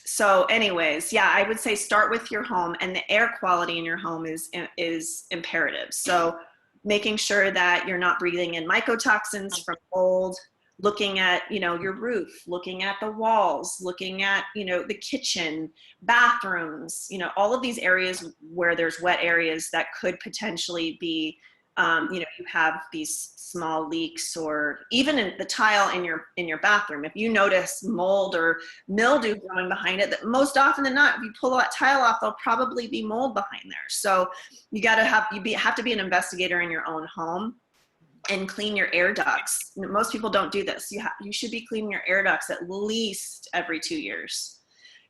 So anyways, yeah, I would say start with your home, and the air quality in your home is imperative. So making sure that you're not breathing in mycotoxins from mold, looking at, your roof, looking at the walls, looking at, the kitchen, bathrooms, all of these areas where there's wet areas that could potentially be, you have these small leaks, or even in the tile in your bathroom. If you notice mold or mildew growing behind it, that most often than not, if you pull that tile off, there'll probably be mold behind there. So you have to be an investigator in your own home and clean your air ducts. Most people don't do this. You should be cleaning your air ducts at least every 2 years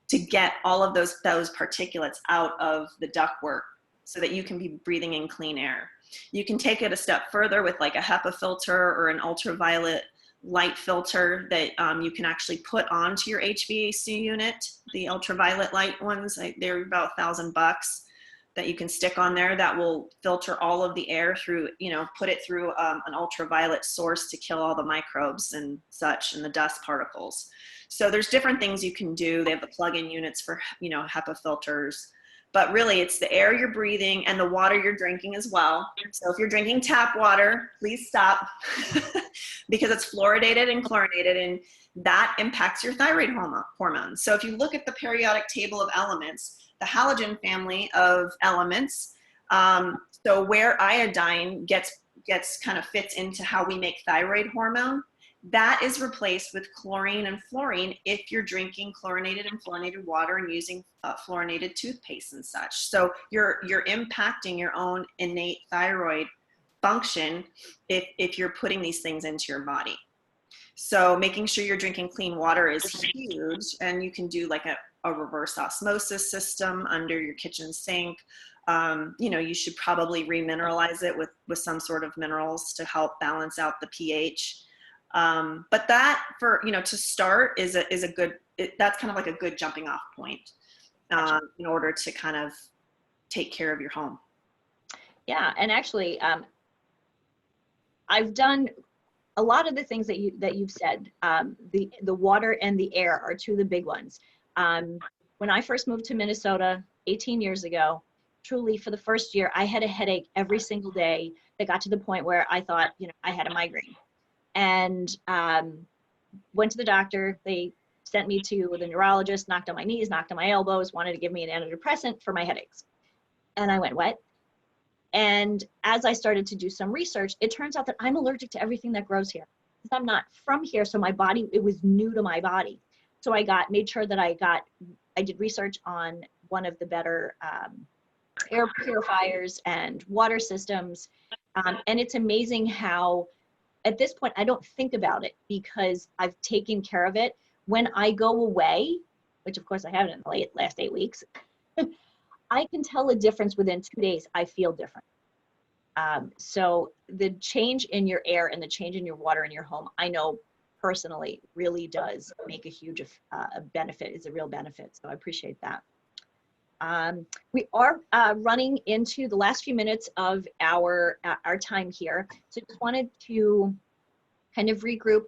to get all of those particulates out of the ductwork so that you can be breathing in clean air. You can take it a step further with like a HEPA filter or an ultraviolet light filter that you can actually put onto your HVAC unit. The ultraviolet light ones, they're about $1,000 that you can stick on there that will filter all of the air through, put it through an ultraviolet source to kill all the microbes and such and the dust particles. So there's different things you can do. They have the plug-in units for, HEPA filters. But really, it's the air you're breathing and the water you're drinking as well. So if you're drinking tap water, please stop because it's fluoridated and chlorinated, and that impacts your thyroid hormone. So if you look at the periodic table of elements, the halogen family of elements, so where iodine gets kind of fits into how we make thyroid hormone, that is replaced with chlorine and fluorine if you're drinking chlorinated and fluorinated water and using fluorinated toothpaste and such. So you're impacting your own innate thyroid function if you're putting these things into your body. So making sure you're drinking clean water is huge, and you can do like a reverse osmosis system under your kitchen sink. You should probably remineralize it with some sort of minerals to help balance out the pH. But that to start is a good, that's kind of like a good jumping off point in order to kind of take care of your home. Yeah, and actually, I've done a lot of the things that you've said. The water and the air are two of the big ones. When I first moved to Minnesota 18 years ago, truly for the first year, I had a headache every single day that got to the point where I thought, I had a migraine. And went to the doctor. They sent me to the neurologist, knocked on my knees, knocked on my elbows, wanted to give me an antidepressant for my headaches. And I went, what? And as I started to do some research, it turns out that I'm allergic to everything that grows here. Because I'm not from here, so my body, it was new to my body. So I made sure that I did research on one of the better air purifiers and water systems. And it's amazing how, at this point, I don't think about it because I've taken care of it. When I go away, which of course I haven't in the last 8 weeks, I can tell a difference within 2 days. I feel different. So the change in your air and the change in your water in your home, I know personally really does make a huge benefit. It's a real benefit. So I appreciate that. We are running into the last few minutes of our time here. So just wanted to kind of regroup.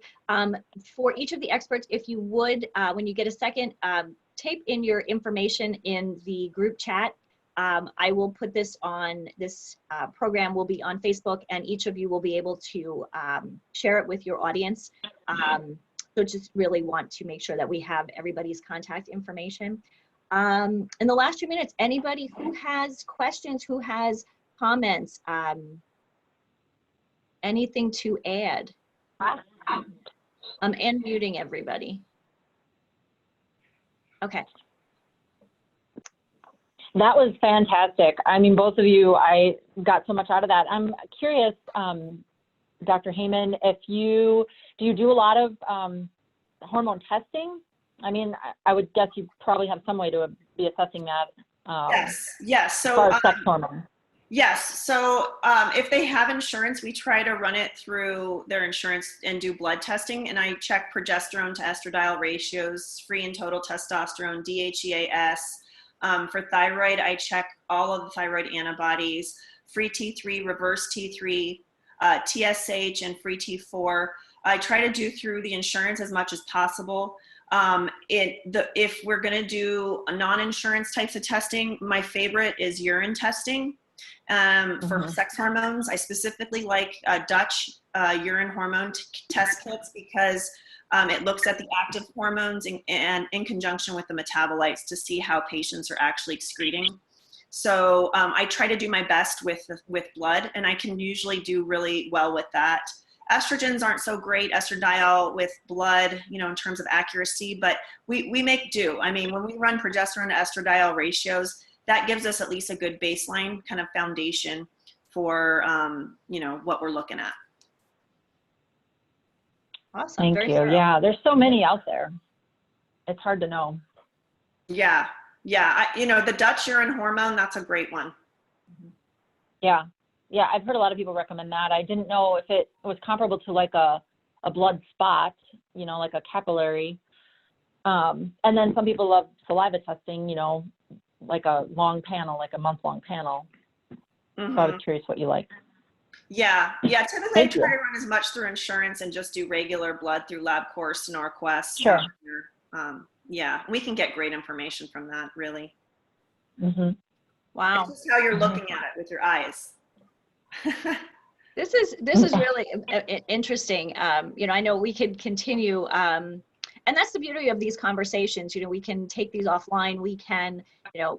For each of the experts, if you would, when you get a second, type in your information in the group chat. I will put this program will be on Facebook, and each of you will be able to share it with your audience. So just really want to make sure that we have everybody's contact information. In the last 2 minutes, anybody who has questions, who has comments, anything to add? I'm unmuting everybody. Okay. That was fantastic. I mean, both of you, I got so much out of that. I'm curious, Dr. Heyman, do you do a lot of hormone testing? I mean, I would guess you probably have some way to be assessing that. Yes. So, as far as sex hormone. Yes. So if they have insurance, we try to run it through their insurance and do blood testing. And I check progesterone to estradiol ratios, free and total testosterone, DHEAS. For thyroid, I check all of the thyroid antibodies, free T3, reverse T3, TSH, and free T4. I try to do through the insurance as much as possible. If we're going to do non-insurance types of testing, my favorite is urine testing for sex hormones. I specifically like Dutch urine hormone test kits because it looks at the active hormones and in conjunction with the metabolites to see how patients are actually excreting. So I try to do my best with blood, and I can usually do really well with that. Estrogens aren't so great, estradiol with blood, in terms of accuracy, but we make do. I mean, when we run progesterone to estradiol ratios, that gives us at least a good baseline kind of foundation for, what we're looking at. Awesome. Thank you. Yeah, there's so many out there. It's hard to know. Yeah. The Dutch urine hormone, that's a great one. Yeah, I've heard a lot of people recommend that. I didn't know if it was comparable to like a blood spot, like a capillary. And then some people love saliva testing, like a long panel, like a month-long panel. So I was curious what you like. Yeah. Typically I try to run as much through insurance and just do regular blood through LabCorp, NorQuest. Sure. Yeah, we can get great information from that, really. Wow. It's just how you're looking at it with your eyes. This is really interesting. I know we could continue, and that's the beauty of these conversations. We can take these offline. We can,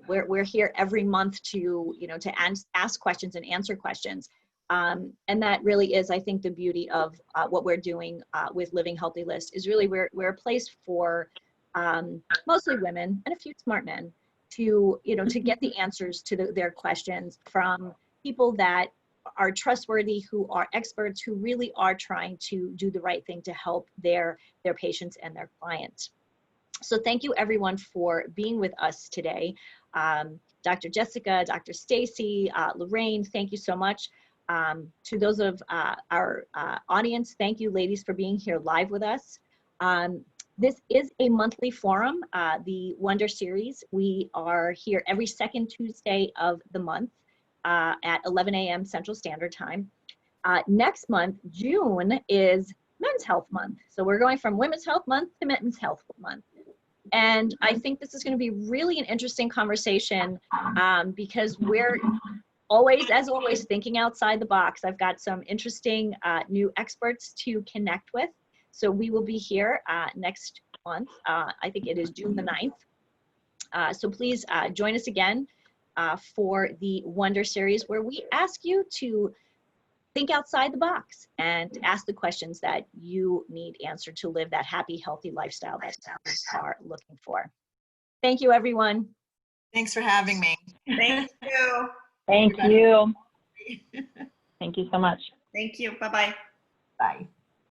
we're here every month to ask questions and answer questions. And that really is, I think, the beauty of what we're doing with Living Healthy List is really we're a place for mostly women and a few smart men to, you know, to get the answers to their questions from people that are trustworthy, who are experts, who really are trying to do the right thing to help their patients and their clients. So thank you everyone for being with us today. Dr. Jessica, Dr. Stacy, Lorraine, thank you so much. To those of our audience, thank you ladies for being here live with us. This is a monthly forum, the Wonder Series. We are here every second Tuesday of the month at 11 a.m. Central Standard Time. Next month, June, is Men's Health Month. So we're going from Women's Health Month to Men's Health Month. And I think this is going to be really an interesting conversation because we're always, as always, thinking outside the box. I've got some interesting new experts to connect with. So we will be here next month. I think it is June the 9th. So please join us again for the Wonder Series, where we ask you to think outside the box and ask the questions that you need answered to live that happy, healthy lifestyle that you are looking for. Thank you, everyone. Thanks for having me. Thank you. Thank you. Thank you so much. Thank you. Bye-bye. Bye.